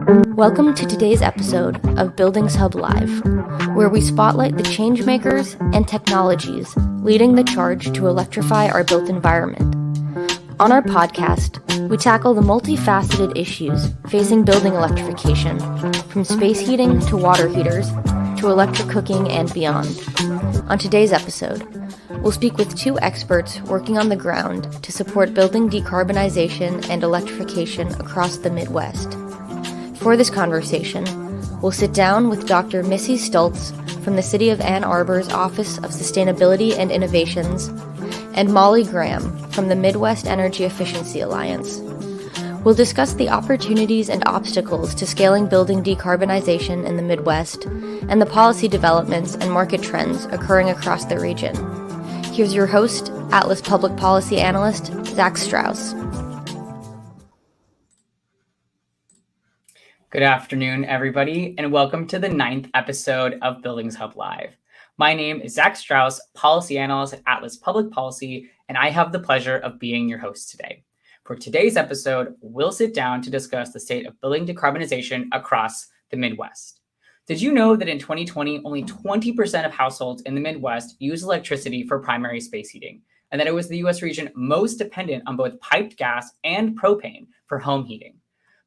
Welcome to today's episode of Buildings Hub Live, where we spotlight the changemakers and technologies leading the charge to electrify our built environment. On our podcast, we tackle the multifaceted issues facing building electrification, from space heating to water heaters, to electric cooking and beyond. On today's episode, we'll speak with two experts working on the ground to support building decarbonization and electrification across the Midwest. For this conversation, we'll sit down with Dr. Missy Stultz from the City of Ann Arbor's Office of Sustainability and Innovations, and Molly Graham from the Midwest Energy Efficiency Alliance. We'll discuss the opportunities and obstacles to scaling building decarbonization in the Midwest and the policy developments and market trends occurring across the region. Here's your host, Atlas Public Policy Analyst, Zach Strauss. Good afternoon, everybody, and welcome to the 9th episode of Buildings Hub Live. My name is Zach Strauss, Policy Analyst at Atlas Public Policy, and I have the pleasure of being your host today. For today's episode, we'll sit down to discuss the state of building decarbonization across the Midwest. Did you know that in 2020, only 20% of households in the Midwest use electricity for primary space heating, and that it was the U.S. region most dependent on both piped gas and propane for home heating?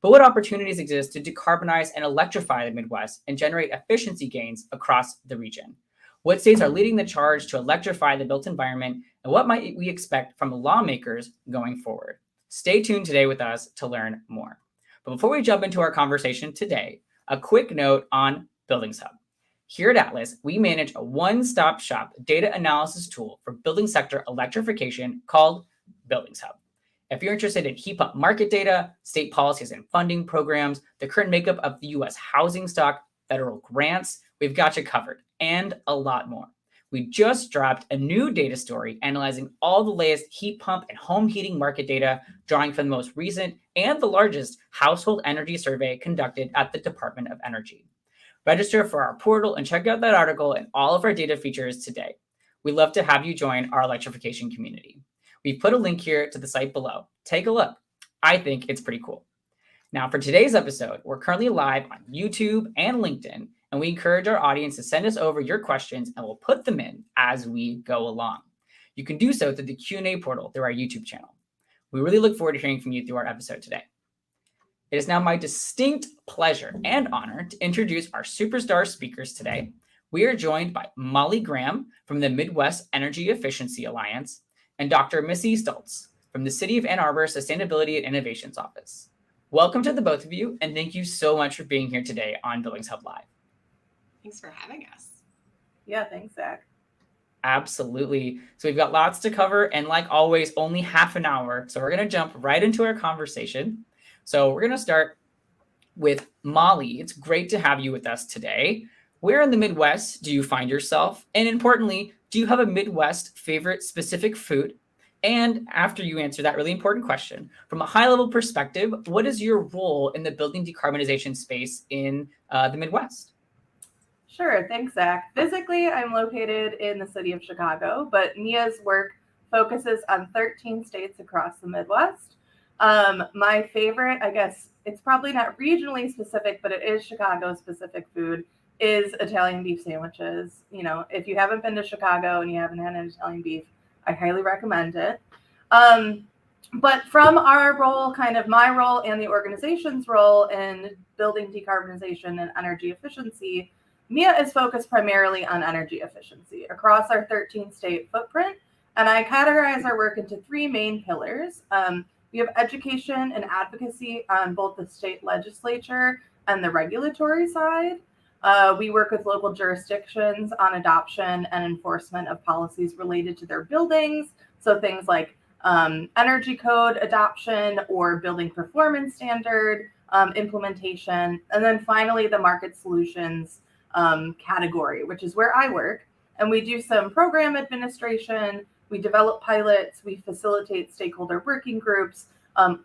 But what opportunities exist to decarbonize and electrify the Midwest and generate efficiency gains across the region? What states are leading the charge to electrify the built environment, and what might we expect from lawmakers going forward? Stay tuned today with us to learn more. But before we jump into our conversation today, a quick note on Buildings Hub. Here at Atlas, we manage a one-stop shop data analysis tool for building sector electrification called Buildings Hub. If you're interested in heat pump market data, state policies and funding programs, the current makeup of the U.S. housing stock, federal grants, we've got you covered, and a lot more. We just dropped a new data story analyzing all the latest heat pump and home heating market data, drawing from the most recent and the largest household energy survey conducted at the Department of Energy. Register for our portal and check out that article and all of our data features today. We'd love to have you join our electrification community. We've put a link here to the site below. Take a look. I think it's pretty cool. Now, for today's episode, we're currently live on YouTube and LinkedIn, and we encourage our audience to send us over your questions, and we'll put them in as we go along. You can do so through the Q&A portal through our YouTube channel. We really look forward to hearing from you through our episode today. It is now my distinct pleasure and honor to introduce our superstar speakers today. We are joined by Molly Graham from the Midwest Energy Efficiency Alliance, and Dr. Missy Stultz from the City of Ann Arbor Sustainability and Innovations Office. Welcome to the both of you, and thank you so much for being here today on Buildings Hub Live. Thanks for having us. Yeah, thanks, Zach. Absolutely. So we've got lots to cover, and like always, only half an hour. So we're going to jump right into our conversation. So we're going to start with Molly. It's great to have you with us today. Where in the Midwest do you find yourself? And importantly, do you have a Midwest favorite specific food? And after you answer that really important question, from a high-level perspective, what is your role in the building decarbonization space in the Midwest? Sure, thanks, Zach. Physically, I'm located in the city of Chicago, but Mia's work focuses on 13 states across the Midwest. My favorite, I guess, it's probably not regionally specific, but it is Chicago-specific food, is Italian beef sandwiches. You know, if you haven't been to Chicago and you haven't had an Italian beef, I highly recommend it. But from our role, kind of my role and the organization's role in building decarbonization and energy efficiency, Mia is focused primarily on energy efficiency across our 13-state footprint. And I categorize our work into three main pillars. We have education and advocacy on both the state legislature and the regulatory side. We work with local jurisdictions on adoption and enforcement of policies related to their buildings. So things like energy code adoption or building performance standard implementation. And then finally, the market solutions category, which is where I work. And we do some program administration. We develop pilots. We facilitate stakeholder working groups,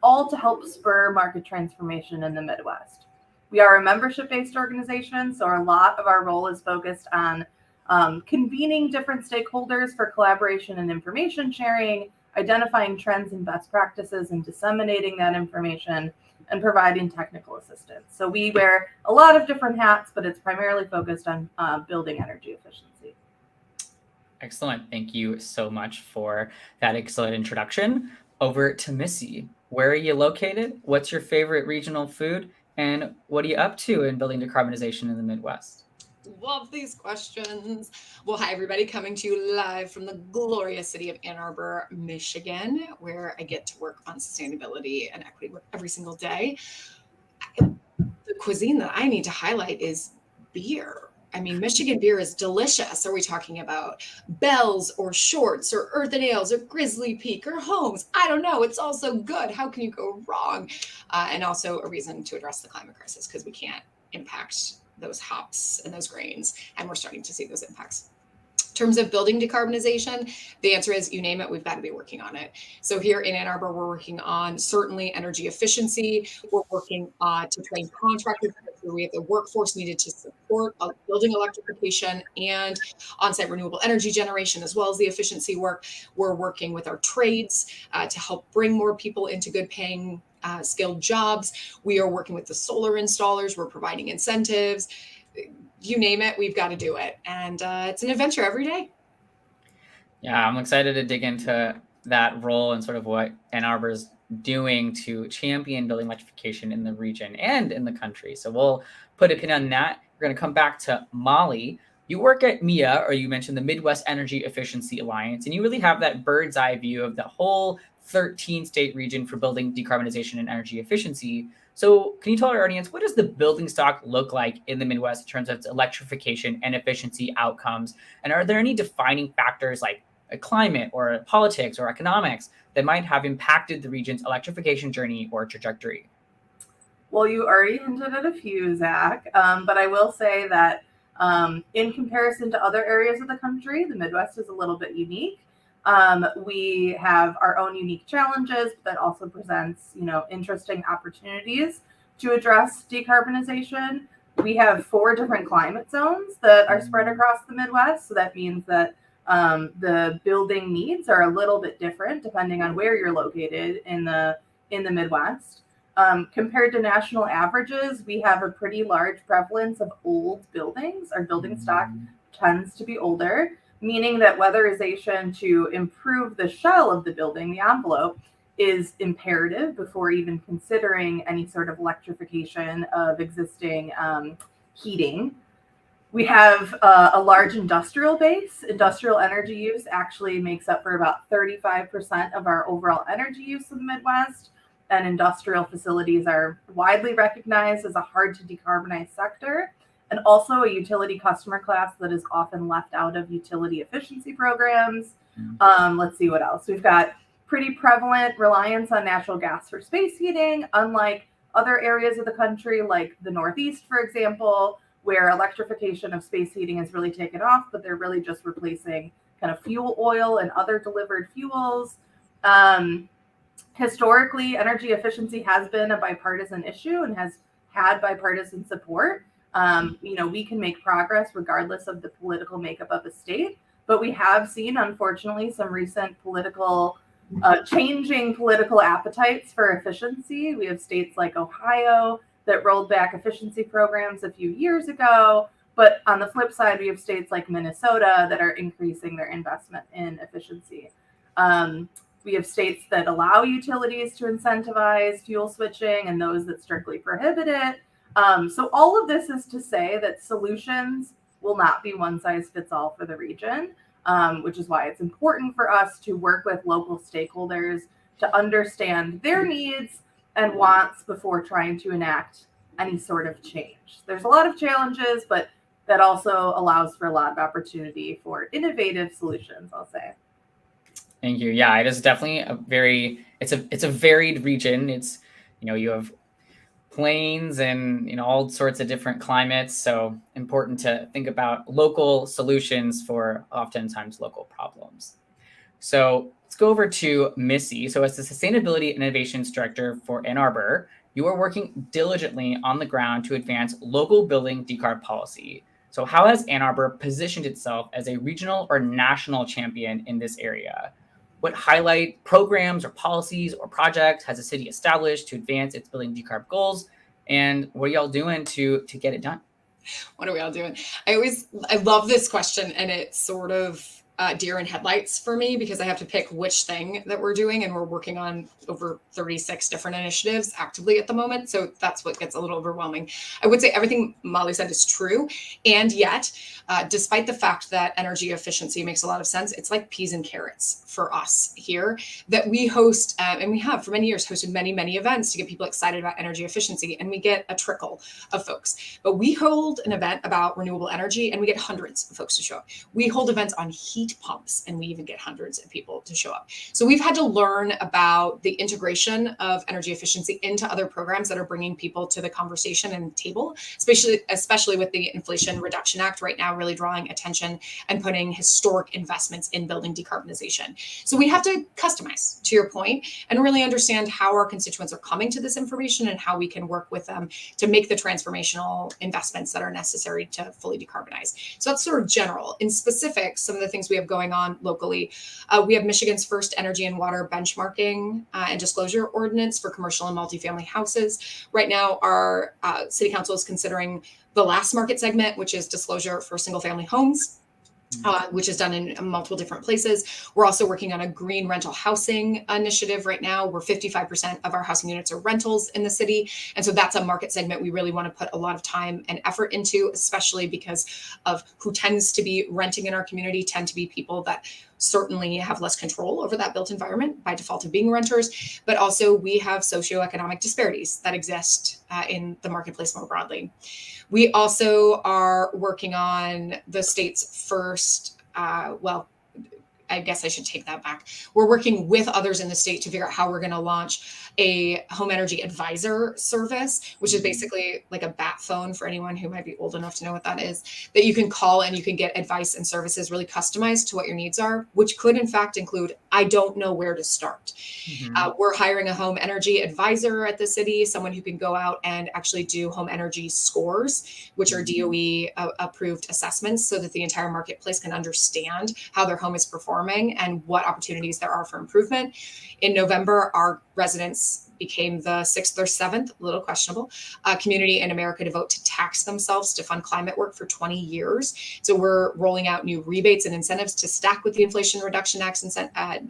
all to help spur market transformation in the Midwest. We are a membership-based organization, so a lot of our role is focused on convening different stakeholders for collaboration and information sharing, identifying trends and best practices and disseminating that information and providing technical assistance. So we wear a lot of different hats, but it's primarily focused on building energy efficiency. Excellent. Thank you so much for that excellent introduction. Over to Missy. Where are you located? What's your favorite regional food? And what are you up to in building decarbonization in the Midwest? Love these questions. Well, hi, everybody, coming to you live from the glorious city of Ann Arbor, Michigan, where I get to work on sustainability and equity work every single day. The cuisine that I need to highlight is beer. I mean, Michigan beer is delicious. Are we talking about Bell's or Shorts or Earthen Ales or Grizzly Peak or Holmes? I don't know. It's all so good. How can you go wrong? And also a reason to address the climate crisis, because we can't impact those hops and those grains. And we're starting to see those impacts. In terms of building decarbonization, the answer is you name it, we've got to be working on it. So here in Ann Arbor, we're working on certainly energy efficiency. We're working to train contractors. We have the workforce needed to support building electrification and on-site renewable energy generation, as well as the efficiency work. We're working with our trades to help bring more people into good paying skilled jobs. We are working with the solar installers. We're providing incentives. You name it, we've got to do it. And it's an adventure every day. Yeah, I'm excited to dig into that role and sort of what Ann Arbor's doing to champion building electrification in the region and in the country. So we'll put a pin on that. We're going to come back to Molly. You work at MIA, or you mentioned the Midwest Energy Efficiency Alliance, and you really have that bird's eye view of the whole 13-state region for building decarbonization and energy efficiency. So can you tell our audience, what does the building stock look like in the Midwest in terms of its electrification and efficiency outcomes? And are there any defining factors like climate or politics or economics that might have impacted the region's electrification journey or trajectory? Well, you already hinted at a few, Zach, but I will say that in comparison to other areas of the country, the Midwest is a little bit unique. We have our own unique challenges that also presents, interesting opportunities to address decarbonization. We have 4 different climate zones that are spread across the Midwest. So that means that the building needs are a little bit different depending on where you're located in the Midwest. Compared to national averages, we have a pretty large prevalence of old buildings. Our building stock tends to be older, meaning that weatherization to improve the shell of the building, the envelope, is imperative before even considering any sort of electrification of existing heating. We have a large industrial base. Industrial energy use actually makes up for about 35% of our overall energy use in the Midwest. And industrial facilities are widely recognized as a hard to decarbonize sector, and also a utility customer class that is often left out of utility efficiency programs. Let's see what else. We've got pretty prevalent reliance on natural gas for space heating, unlike other areas of the country, like the Northeast, for example, where electrification of space heating has really taken off, but they're really just replacing kind of fuel oil and other delivered fuels. Historically, energy efficiency has been a bipartisan issue and has had bipartisan support. We can make progress regardless of the political makeup of a state, but we have seen, unfortunately, some recent changing political appetites for efficiency. We have states like Ohio that rolled back efficiency programs a few years ago. But on the flip side, we have states like Minnesota that are increasing their investment in efficiency. We have states that allow utilities to incentivize fuel switching and those that strictly prohibit it. So all of this is to say that solutions will not be one size fits all for the region, which is why it's important for us to work with local stakeholders to understand their needs and wants before trying to enact any sort of change. There's a lot of challenges, but that also allows for a lot of opportunity for innovative solutions, I'll say. Thank you. Yeah, it is definitely it's a varied region. It's, you have plains and, all sorts of different climates. So important to think about local solutions for oftentimes local problems. So let's go over to Missy. So as the Sustainability and Innovations Director for Ann Arbor, you are working diligently on the ground to advance local building decarb policy. So how has Ann Arbor positioned itself as a regional or national champion in this area? what highlight programs or policies or projects has the city established to advance its building decarb goals? And what are y'all doing to get it done? What are we all doing? I love this question, and it's sort of deer in headlights for me because I have to pick which thing that we're doing, and we're working on over 36 different initiatives actively at the moment. So that's what gets a little overwhelming. I would say everything Molly said is true, and yet, despite the fact that energy efficiency makes a lot of sense, it's like peas and carrots for us here that we host, and we have for many years hosted many events to get people excited about energy efficiency, and we get a trickle of folks. But we hold an event about renewable energy, and we get hundreds of folks to show up. We hold events on heat pumps, and we even get hundreds of people to show up. So we've had to learn about the integration of energy efficiency into other programs that are bringing people to the conversation and table, especially with the Inflation Reduction Act right now, really drawing attention and putting historic investments in building decarbonization. So we have to customize, to your point, and really understand how our constituents are coming to this information and how we can work with them to make the transformational investments that are necessary to fully decarbonize. So that's sort of general. In specific, some of the things we have going on locally, we have Michigan's first energy and water benchmarking and disclosure ordinance for commercial and multifamily houses. Right now, our city council is considering the last market segment, which is disclosure for single family homes. Which is done in multiple different places. We're also working on a green rental housing initiative right now, where 55% of our housing units are rentals in the city. And so that's a market segment we really want to put a lot of time and effort into, especially because of who tends to be renting in our community tend to be people that certainly have less control over that built environment by default of being renters, but also we have socioeconomic disparities that exist in the marketplace more broadly. We also are working on the state's first, I guess I should take that back. We're working with others in the state to figure out how we're going to launch a home energy advisor service, which is basically like a bat phone for anyone who might be old enough to know what that is, that you can call and you can get advice and services really customized to what your needs are, which could in fact include, I don't know where to start. We're hiring a home energy advisor at the city, someone who can go out and actually do home energy scores, which are DOE approved assessments, so that the entire marketplace can understand how their home is performing and what opportunities there are for improvement. In November, our residents became the 6th or 7th, a little questionable, community in America to vote to tax themselves to fund climate work for 20 years. So we're rolling out new rebates and incentives to stack with the Inflation Reduction Act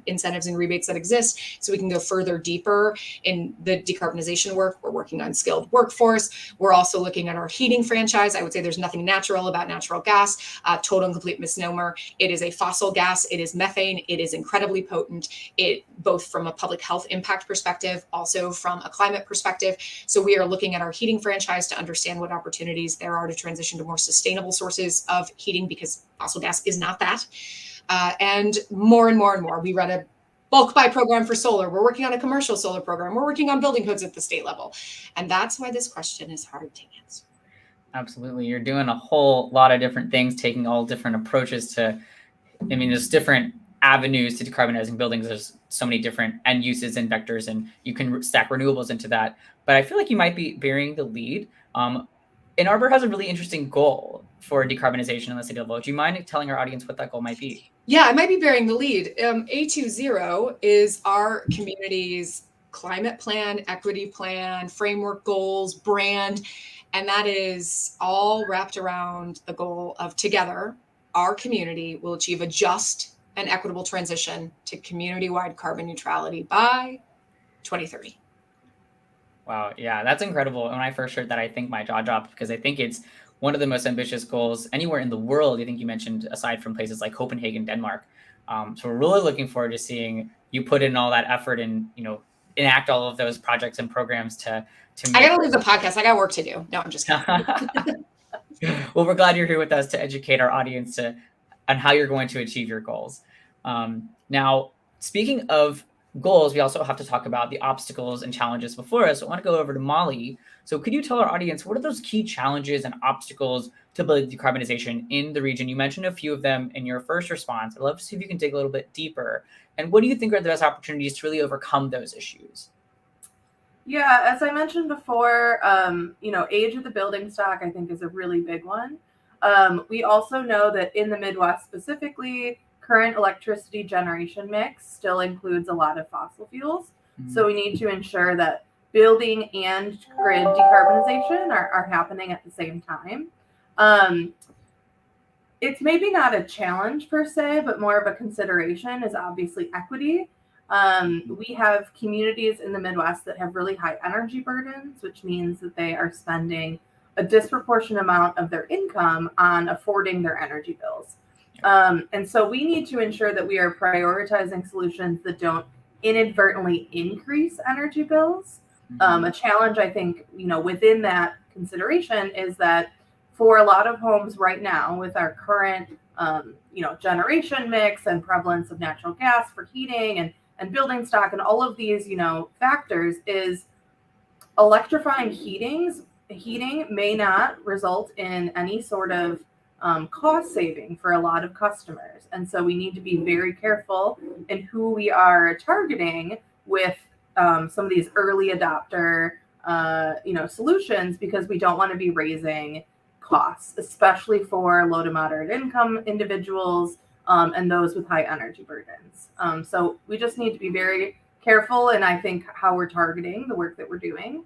incentives and rebates that exist, so we can go further deeper in the decarbonization work. We're working on skilled workforce. We're also looking at our heating franchise. I would say there's nothing natural about natural gas, total and complete misnomer. It is a fossil gas. It is methane. It is incredibly potent. It both from a public health impact perspective, also from a climate perspective. So we are looking at our heating franchise to understand what opportunities there are to transition to more sustainable sources of heating, because fossil gas is not that. And more and more. We run a bulk buy program for solar. We're working on a commercial solar program. We're working on building codes at the state level. And that's why this question is hard to answer. Absolutely. You're doing a whole lot of different things, taking all different approaches to, there's different avenues to decarbonizing buildings. There's so many different end uses and vectors, and you can stack renewables into that. But I feel like you might be bearing the lead. Ann Arbor has a really interesting goal for decarbonization in the city level. Do you mind telling our audience what that goal might be? Yeah, I might be bearing the lead. A20 is our community's climate plan, equity plan, framework goals, brand, and that is all wrapped around the goal of together, our community will achieve a just and equitable transition to community-wide carbon neutrality by 2030. Wow. Yeah, that's incredible. When I first heard that, I think my jaw dropped, because I think it's one of the most ambitious goals anywhere in the world. I think you mentioned, aside from places like Copenhagen, Denmark. So we're really looking forward to seeing you put in all that effort and, enact all of those projects and programs to make. I got to leave the podcast. I got work to do. No, I'm just kidding. Well, we're glad you're here with us to educate our audience on how you're going to achieve your goals. Now, speaking of goals, we also have to talk about the obstacles and challenges before us. So I want to go over to Molly. So could you tell our audience, what are those key challenges and obstacles to building decarbonization in the region? You mentioned a few of them in your first response. I'd love to see if you can dig a little bit deeper. And what do you think are the best opportunities to really overcome those issues? Yeah, as I mentioned before, age of the building stock, I think, is a really big one. We also know that in the Midwest specifically, current electricity generation mix still includes a lot of fossil fuels. So we need to ensure that building and grid decarbonization are happening at the same time. It's maybe not a challenge per se, but more of a consideration is obviously equity. We have communities in the Midwest that have really high energy burdens, which means that they are spending a disproportionate amount of their income on affording their energy bills. And so we need to ensure that we are prioritizing solutions that don't inadvertently increase energy bills. A challenge, I think, within that consideration is that for a lot of homes right now, with our current, generation mix and prevalence of natural gas for heating and building stock and all of these, factors, is electrifying heating may not result in any sort of cost saving for a lot of customers. And so we need to be very careful in who we are targeting with some of these early adopter, solutions, because we don't want to be raising costs, especially for low to moderate income individuals and those with high energy burdens. So we just need to be very careful, and I think how we're targeting the work that we're doing.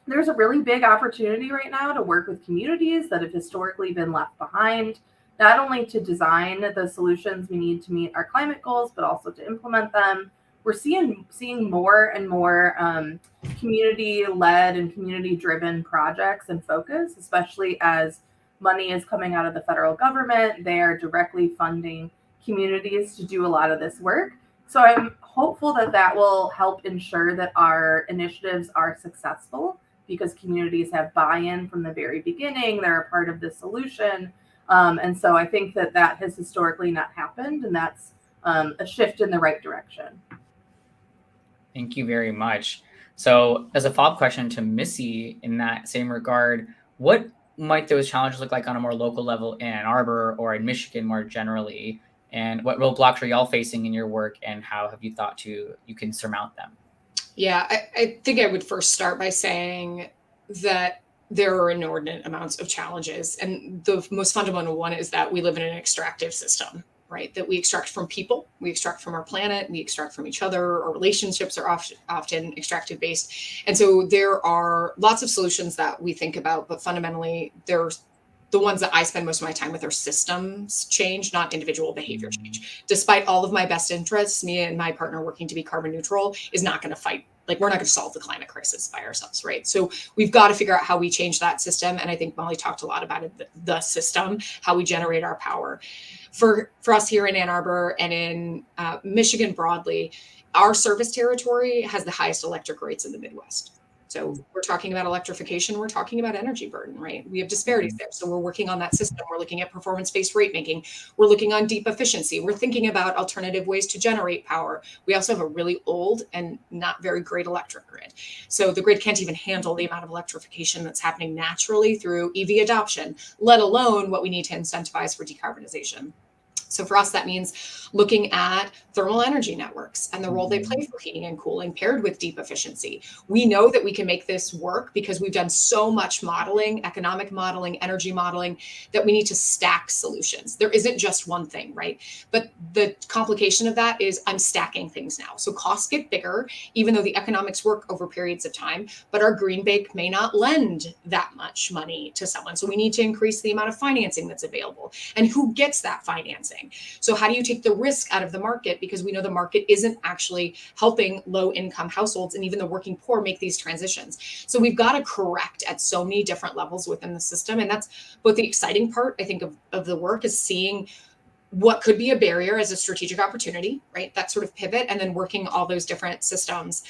There's a really big opportunity right now to work with communities that have historically been left behind, not only to design the solutions we need to meet our climate goals, but also to implement them. We're seeing more and more community-led and community-driven projects and focus, especially as money is coming out of the federal government. They are directly funding communities to do a lot of this work. So I'm hopeful that will help ensure that our initiatives are successful, because communities have buy-in from the very beginning. They're a part of the solution. And so I think that has historically not happened, and that's a shift in the right direction. Thank you very much. So as a follow-up question to Missy in that same regard, what might those challenges look like on a more local level in Ann Arbor or in Michigan more generally? And what roadblocks are y'all facing in your work, and how have you thought you can surmount them? Yeah, I think I would first start by saying that there are inordinate amounts of challenges. And the most fundamental one is that we live in an extractive system, right? That we extract from people, we extract from our planet, we extract from each other. Our relationships are often extractive based. And so there are lots of solutions that we think about, but fundamentally there's the ones that I spend most of my time with are systems change, not individual behavior change. Despite all of my best interests, me and my partner working to be carbon neutral is not going to fight. Like, we're not going to solve the climate crisis by ourselves, right? So we've got to figure out how we change that system. And I think Molly talked a lot about it, the system, how we generate our power. For us here in Ann Arbor and in Michigan broadly, our service territory has the highest electric rates in the Midwest. So we're talking about electrification, we're talking about energy burden, right? We have disparities there. So we're working on that system. We're looking at performance-based rate making. We're looking on deep efficiency. We're thinking about alternative ways to generate power. We also have a really old and not very great electric grid. So the grid can't even handle the amount of electrification that's happening naturally through EV adoption, let alone what we need to incentivize for decarbonization. So for us, that means looking at thermal energy networks and the role they play for heating and cooling paired with deep efficiency. We know that we can make this work because we've done so much modeling, economic modeling, energy modeling, that we need to stack solutions. There isn't just one thing, right? But the complication of that is I'm stacking things now. So costs get bigger, even though the economics work over periods of time, but our green bank may not lend that much money to someone. So we need to increase the amount of financing that's available. And who gets that financing? So how do you take the risk out of the market? Because we know the market isn't actually helping low income households and even the working poor make these transitions. So we've got to correct at so many different levels within the system. And that's both the exciting part, I think, of the work, is seeing what could be a barrier as a strategic opportunity, right? That sort of pivot, and then working all those different systems.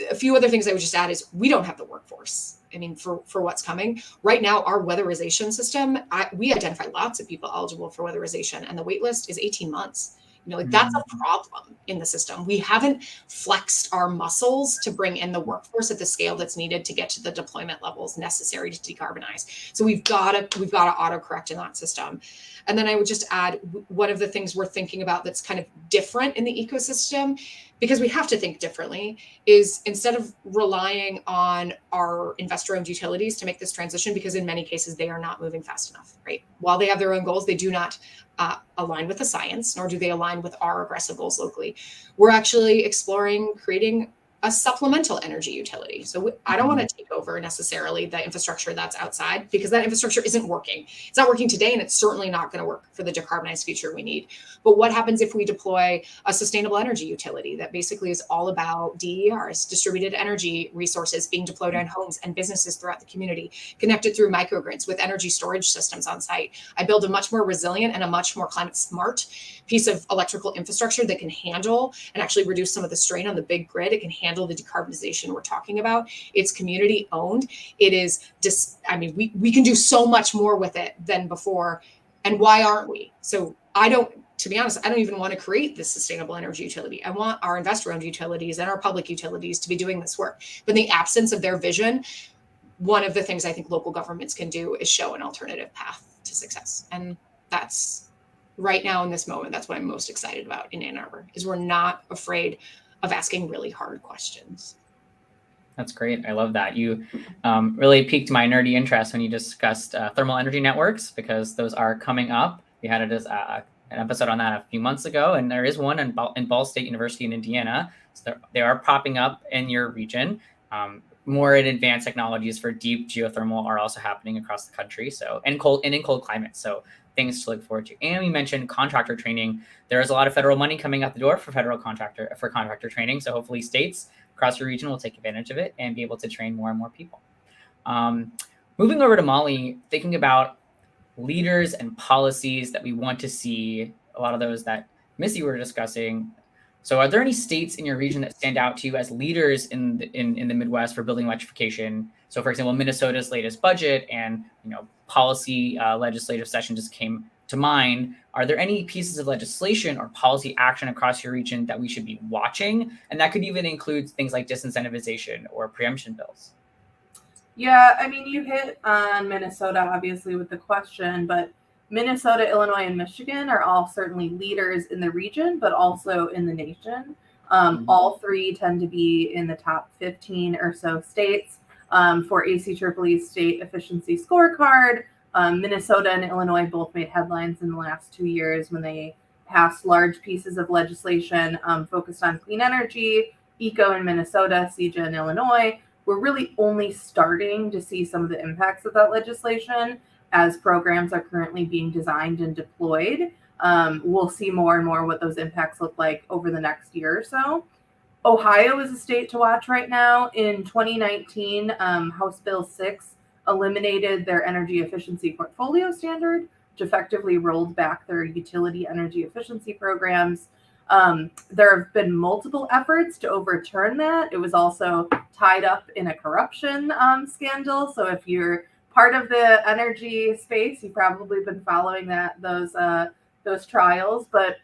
A few other things I would just add is we don't have the workforce. I mean, for what's coming right now, our weatherization system, we identify lots of people eligible for weatherization, and the wait list is 18 months. That's a problem in the system. We haven't flexed our muscles to bring in the workforce at the scale that's needed to get to the deployment levels necessary to decarbonize. So we've got to autocorrect in that system. And then I would just add, one of the things we're thinking about that's kind of different in the ecosystem because we have to think differently, is instead of relying on our investor-owned utilities to make this transition, because in many cases they are not moving fast enough, right? While they have their own goals, they do not align with the science, nor do they align with our aggressive goals locally. We're actually exploring creating a supplemental energy utility. So I don't want to take over necessarily the infrastructure that's outside, because that infrastructure isn't working. It's not working today, and it's certainly not going to work for the decarbonized future we need. But what happens if we deploy a sustainable energy utility that basically is all about DERs, distributed energy resources, being deployed on homes and businesses throughout the community, connected through microgrids with energy storage systems on site? I build a much more resilient and a much more climate smart piece of electrical infrastructure that can handle and actually reduce some of the strain on the big grid. It can handle the decarbonization we're talking about. It's community owned. It is just, I mean, we can do so much more with it than before. And why aren't we? So to be honest, I don't even want to create this sustainable energy utility. I want our investor-owned utilities and our public utilities to be doing this work. But in the absence of their vision, one of the things I think local governments can do is show an alternative path to success. And that's right now in this moment, that's what I'm most excited about in Ann Arbor, is we're not afraid of asking really hard questions. That's great. I love that. You really piqued my nerdy interest when you discussed thermal energy networks, because those are coming up. We had an episode on that a few months ago, and there is one in Ball State University in Indiana. So they are popping up in your region. More advanced technologies for deep geothermal are also happening across the country. So in cold climates. So things to look forward to. And we mentioned contractor training. There is a lot of federal money coming out the door for contractor training. So hopefully states across your region will take advantage of it and be able to train more and more people. Moving over to Molly, thinking about leaders and policies that we want to see, a lot of those that Missy were discussing. So are there any states in your region that stand out to you as leaders in the Midwest for building electrification? So for example, Minnesota's latest budget and policy legislative session just came to mind. Are there any pieces of legislation or policy action across your region that we should be watching? And that could even include things like disincentivization or preemption bills. Yeah, I mean, you hit on Minnesota, obviously, with the question, but Minnesota, Illinois, and Michigan are all certainly leaders in the region, but also in the nation. All three tend to be in the top 15 or so states for ACEEE State Efficiency Scorecard. Minnesota and Illinois both made headlines in the last 2 years when they passed large pieces of legislation focused on clean energy. ECO in Minnesota, CEJA in Illinois. We're really only starting to see some of the impacts of that legislation as programs are currently being designed and deployed. We'll see more and more what those impacts look like over the next year or so. Ohio is a state to watch right now. In 2019, House Bill 6 eliminated their energy efficiency portfolio standard, which effectively rolled back their utility energy efficiency programs. There have been multiple efforts to overturn that. It was also tied up in a corruption scandal. So if you're part of the energy space, you've probably been following those trials. But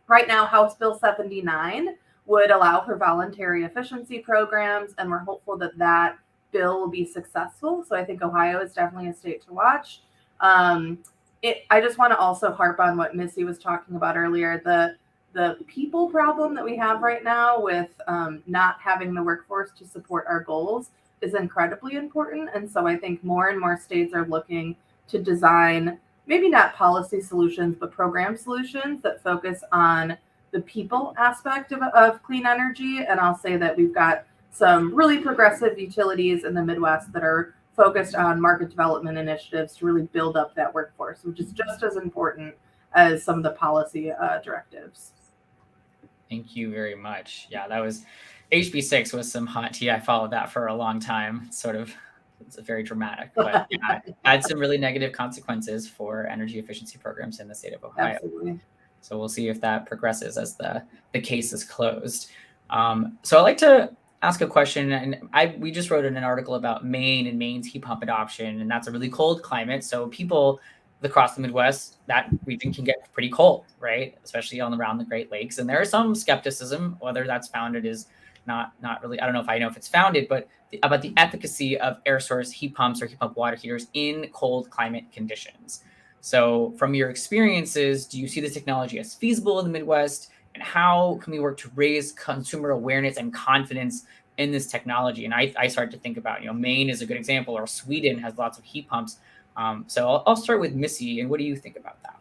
right now, House Bill 79 would allow for voluntary efficiency programs, and we're hopeful that that bill will be successful. So I think Ohio is definitely a state to watch. I just want to also harp on what Missy was talking about earlier. The people problem that we have right now with not having the workforce to support our goals is incredibly important. And so I think more and more states are looking to design maybe not policy solutions, but program solutions that focus on the people aspect of clean energy. And I'll say that we've got some really progressive utilities in the Midwest that are focused on market development initiatives to really build up that workforce, which is just as important as some of the policy directives. Thank you very much. Yeah, that was HB 6 was some hot tea. I followed that for a long time. It's very dramatic, but yeah, had some really negative consequences for energy efficiency programs in the state of Ohio. Absolutely. So we'll see if that progresses as the case is closed. So I'd like to ask a question, and we just wrote an article about Maine and Maine's heat pump adoption, and that's a really cold climate. So people across the Midwest, that region can get pretty cold, right? Especially around the Great Lakes. And there is some skepticism, whether that's founded is not really, I don't know if it's founded, but about the efficacy of air source heat pumps or heat pump water heaters in cold climate conditions. So from your experiences, do you see the technology as feasible in the Midwest? and how can we work to raise consumer awareness and confidence in this technology? And I started to think about, Maine is a good example, or Sweden has lots of heat pumps. So I'll start with Missy. And what do you think about that?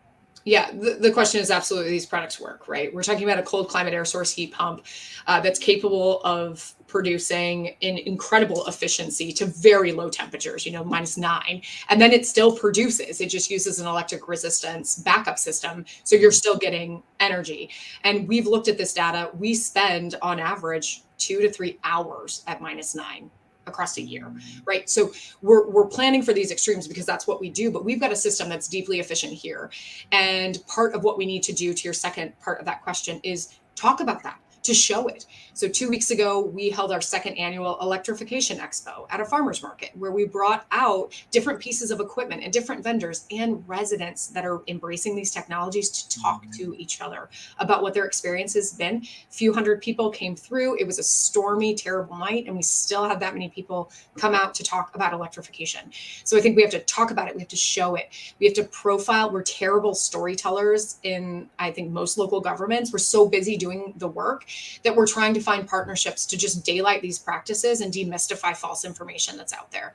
Yeah, the question is absolutely these products work, right? We're talking about a cold climate air source heat pump that's capable of producing in incredible efficiency to very low temperatures, -9. And then it still produces. It just uses an electric resistance backup system. So you're still getting energy. And we've looked at this data. We spend on average 2 to 3 hours at -9 across a year, right? So we're planning for these extremes because that's what we do, but we've got a system that's deeply efficient here. And part of what we need to do, to your second part of that question, is talk about that, to show it. So 2 weeks ago, we held our second annual Electrification Expo at a farmer's market, where we brought out different pieces of equipment and different vendors and residents that are embracing these technologies to talk to each other about what their experience has been. A few hundred people came through. It was a stormy, terrible night, and we still had that many people come out to talk about electrification. So I think we have to talk about it. We have to show it. We have to profile. We're terrible storytellers in, I think, most local governments. We're so busy doing the work that we're trying to find partnerships to just daylight these practices and demystify false information that's out there.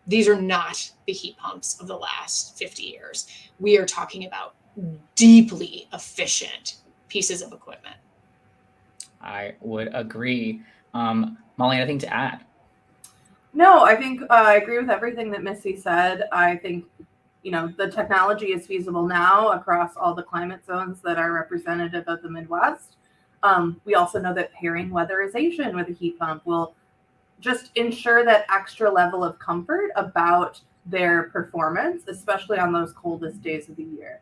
These are not the heat pumps of the last 50 years. We are talking about deeply efficient pieces of equipment. I would agree. Molly, anything to add? No, I think I agree with everything that Missy said. I think, the technology is feasible now across all the climate zones that are representative of the Midwest. We also know that pairing weatherization with a heat pump will just ensure that extra level of comfort about their performance, especially on those coldest days of the year.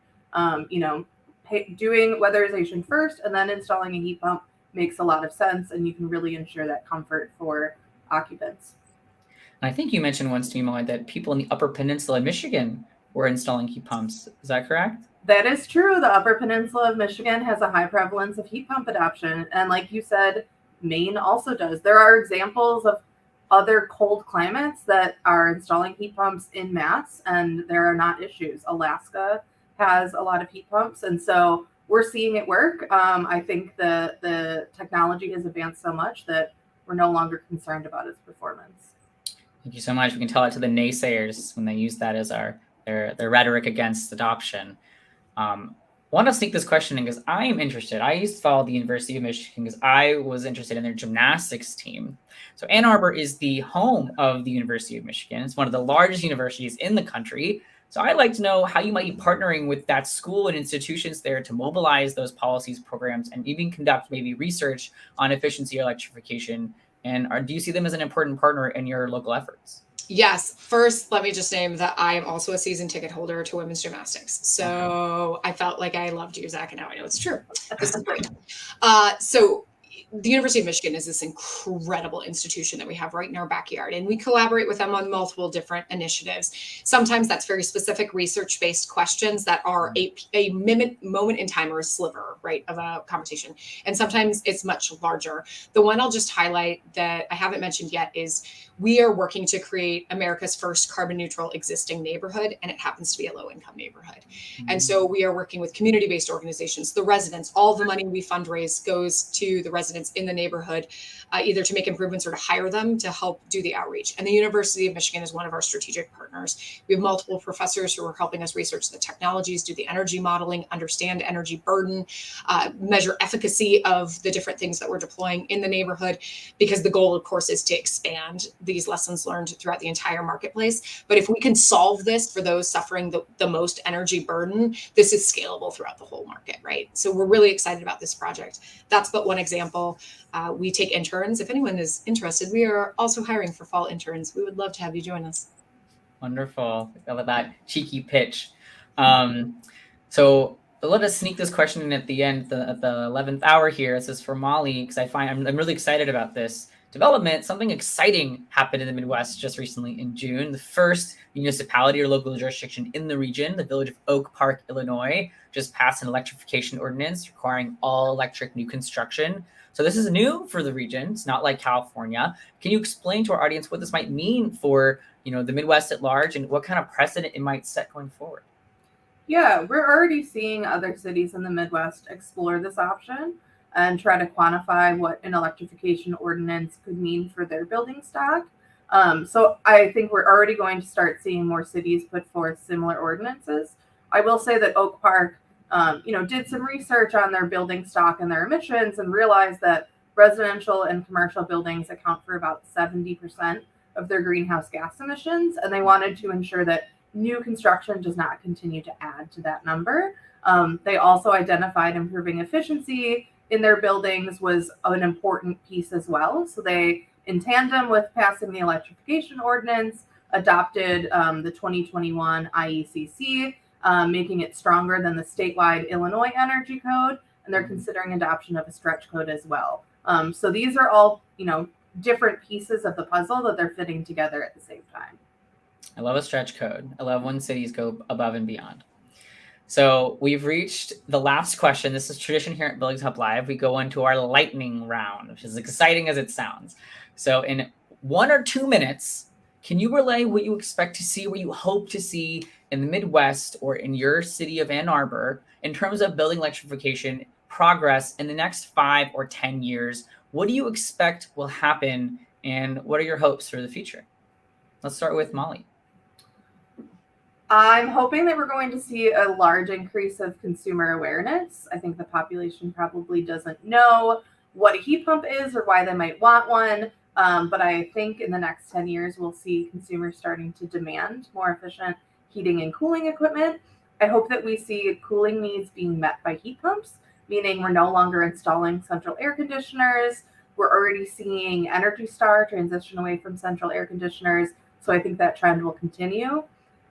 Doing weatherization first and then installing a heat pump makes a lot of sense, and you can really ensure that comfort for occupants. I think you mentioned once, Molly, that people in the Upper Peninsula of Michigan were installing heat pumps. Is that correct? That is true. The Upper Peninsula of Michigan has a high prevalence of heat pump adoption. And like you said, Maine also does. There are examples of other cold climates that are installing heat pumps in mass, and there are not issues. Alaska has a lot of heat pumps, and so we're seeing it work. I think the technology has advanced so much that we're no longer concerned about its performance. Thank you so much. We can tell it to the naysayers when they use that as their rhetoric against adoption. Want to sneak this question in because I am interested. I used to follow the University of Michigan because I was interested in their gymnastics team. So Ann Arbor is the home of the University of Michigan. It's one of the largest universities in the country. So I'd like to know how you might be partnering with that school and institutions there to mobilize those policies, programs, and even conduct maybe research on efficiency electrification. And do you see them as an important partner in your local efforts? Yes. First, let me just name that I am also a season ticket holder to women's gymnastics. So I felt like I loved you, Zach, and now I know it's true. This is great. So the University of Michigan is this incredible institution that we have right in our backyard, and we collaborate with them on multiple different initiatives. Sometimes that's very specific research-based questions that are a moment in time or a sliver, right, of a conversation. And sometimes it's much larger. The one I'll just highlight that I haven't mentioned yet is we are working to create America's first carbon neutral existing neighborhood, and it happens to be a low income neighborhood. And so we are working with community-based organizations, the residents. All the money we fundraise goes to the residents in the neighborhood, either to make improvements or to hire them to help do the outreach. And the University of Michigan is one of our strategic partners. We have multiple professors who are helping us research the technologies, do the energy modeling, understand energy burden, measure efficacy of the different things that we're deploying in the neighborhood, because the goal, of course, is to expand these lessons learned throughout the entire marketplace. But if we can solve this for those suffering the most energy burden, this is scalable throughout the whole market, right? So we're really excited about this project. That's but one example. We take interns. If anyone is interested, we are also hiring for fall interns. We would love to have you join us. Wonderful. I love that cheeky pitch. So let us sneak this question in at the end, at the 11th hour here. This is for Molly, because I'm really excited about this development. Something exciting happened in the Midwest just recently in June. The first municipality or local jurisdiction in the region, the village of Oak Park, Illinois, just passed an electrification ordinance requiring all electric new construction. So this is new for the region. It's not like California. Can you explain to our audience what this might mean for the Midwest at large, and what kind of precedent it might set going forward? Yeah, we're already seeing other cities in the Midwest explore this option. and try to quantify what an electrification ordinance could mean for their building stock. So I think we're already going to start seeing more cities put forth similar ordinances. I will say that Oak Park, did some research on their building stock and their emissions and realized that residential and commercial buildings account for about 70% of their greenhouse gas emissions. And they wanted to ensure that new construction does not continue to add to that number. They also identified improving efficiency in their buildings was an important piece as well. So they, in tandem with passing the electrification ordinance, adopted the 2021 IECC, making it stronger than the statewide Illinois Energy Code, and they're considering adoption of a stretch code as well. So these are all, different pieces of the puzzle that they're fitting together at the same time. I love a stretch code. I love when cities go above and beyond. So we've reached the last question. This is tradition here at Buildings Hub Live. We go into our lightning round, which is exciting as it sounds. So in 1 or 2 minutes, can you relay what you expect to see, what you hope to see in the Midwest or in your city of Ann Arbor in terms of building electrification progress in the next 5 or 10 years? What do you expect will happen, and what are your hopes for the future? Let's start with Molly. I'm hoping that we're going to see a large increase of consumer awareness. I think the population probably doesn't know what a heat pump is or why they might want one. But I think in the next 10 years, we'll see consumers starting to demand more efficient heating and cooling equipment. I hope that we see cooling needs being met by heat pumps, meaning we're no longer installing central air conditioners. We're already seeing Energy Star transition away from central air conditioners. So I think that trend will continue.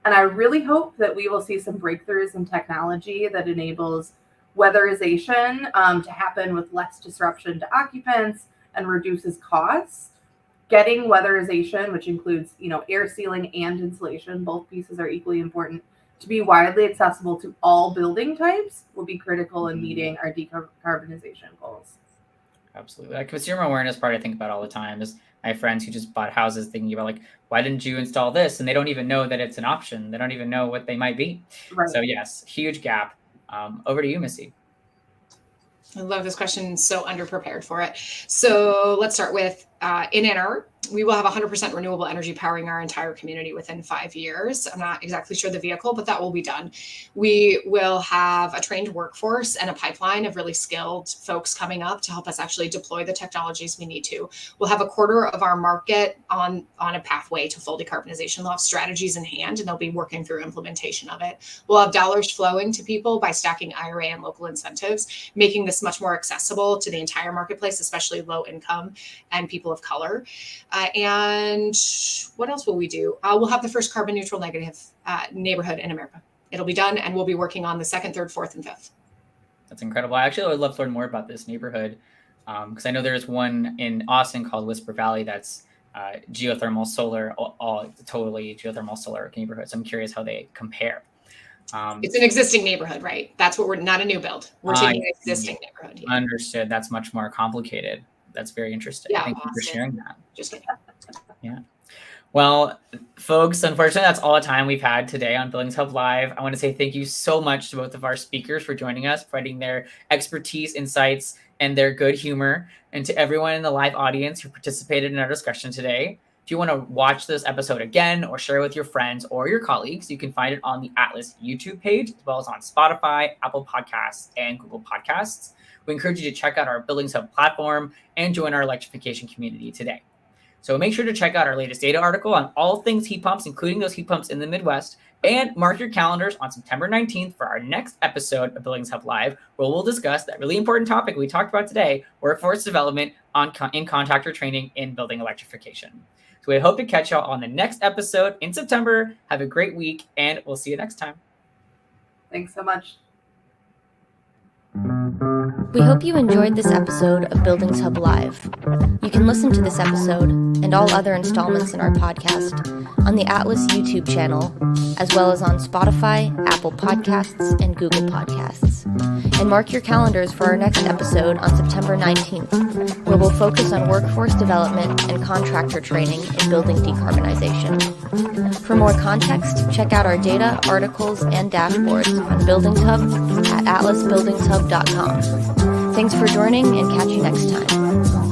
And I really hope that we will see some breakthroughs in technology that enables weatherization to happen with less disruption to occupants and reduces costs. Getting weatherization, which includes, air sealing and insulation, both pieces are equally important, to be widely accessible to all building types will be critical in meeting our decarbonization goals. Absolutely. That consumer awareness part I think about all the time is I have friends who just bought houses thinking about why didn't you install this? And they don't even know that it's an option. They don't even know what they might be. Right. So yes, huge gap. Over to you, Missy. I love this question. So underprepared for it. So let's start with in Ann Arbor, we will have 100% renewable energy powering our entire community within 5 years. I'm not exactly sure the vehicle, but that will be done. We will have a trained workforce and a pipeline of really skilled folks coming up to help us actually deploy the technologies we need to. We'll have a quarter of our market on a pathway to full decarbonization. They'll have strategies in hand and they'll be working through implementation of it. We'll have dollars flowing to people by stacking IRA and local incentives, making this much more accessible to the entire marketplace, especially low income and people of color. And what else will we do? We'll have the first carbon neutral negative neighborhood in America. It'll be done, and we'll be working on the 2nd, 3rd, 4th, and 5th. That's incredible. I actually would love to learn more about this neighborhood because I know there's one in Austin called Whisper Valley that's geothermal solar, all totally geothermal solar neighborhood. So I'm curious how they compare. It's an existing neighborhood, right? That's what we're not a new build. We're taking an existing neighborhood. Yeah. Understood. That's much more complicated. That's very interesting. Yeah, Thank you for sharing that. Just kidding. Yeah. Well, folks, unfortunately, that's all the time we've had today on Buildings Hub Live. I want to say thank you so much to both of our speakers for joining us, providing their expertise, insights, and their good humor, and to everyone in the live audience who participated in our discussion today. If you want to watch this episode again or share with your friends or your colleagues, you can find it on the Atlas YouTube page, as well as on Spotify, Apple Podcasts, and Google Podcasts. We encourage you to check out our Buildings Hub platform and join our electrification community today. So make sure to check out our latest data article on all things heat pumps, including those heat pumps in the Midwest, and mark your calendars on September 19th for our next episode of Buildings Hub Live, where we'll discuss that really important topic we talked about today, workforce development in contractor training in building electrification. So we hope to catch y'all on the next episode in September. Have a great week, and we'll see you next time. Thanks so much. We hope you enjoyed this episode of Buildings Hub Live. You can listen to this episode and all other installments in our podcast on the Atlas YouTube channel, as well as on Spotify, Apple Podcasts, and Google Podcasts. And mark your calendars for our next episode on September 19th, where we'll focus on workforce development and contractor training in building decarbonization. For more context, check out our data, articles, and dashboards on Buildings Hub at atlasbuildingshub.com. Thanks for joining, and catch you next time.